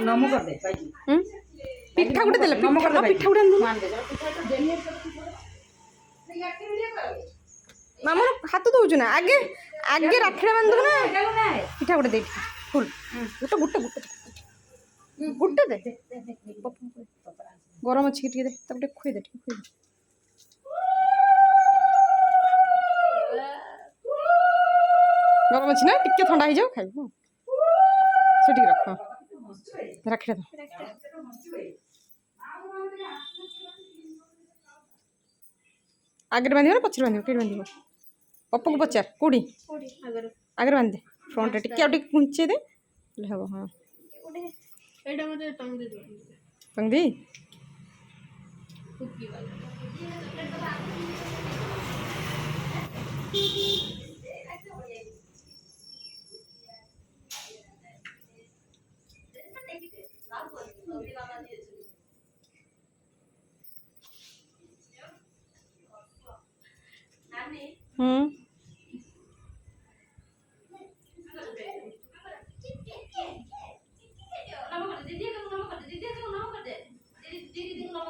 नमो कर दे भाई पिठा गुटे देले नमो कर दे पिठा गुटे मान दे मामा हाथ दउछु ना आगे आगे राखड़ा बांधु ना पिठा गुटे दे फुल गुटे गुटे गुटे गुटे दे गरम अछि टिके दे तब खुई दे गरम अछि ना टिके ठंडा हो जाओ खाइबो से टिके रख राखड़ा दो आगे बांधियो ना पछरे बांधियो के बांधियो पप्पू को पचार कोडी आगे बांध दे फ्रंट टिके आउ टिके कुंचे दे ले हबो हां एटा मते टंग दे दी कुकी वाला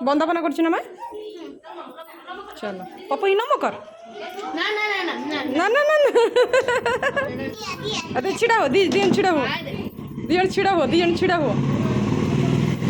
बंदापना कर मैं चलो पप्पू ही नमो कर ना ना ना ना ना ना ना ना अरे छिड़ा हो दी दियन छिड़ा हो दियन छिड़ा हो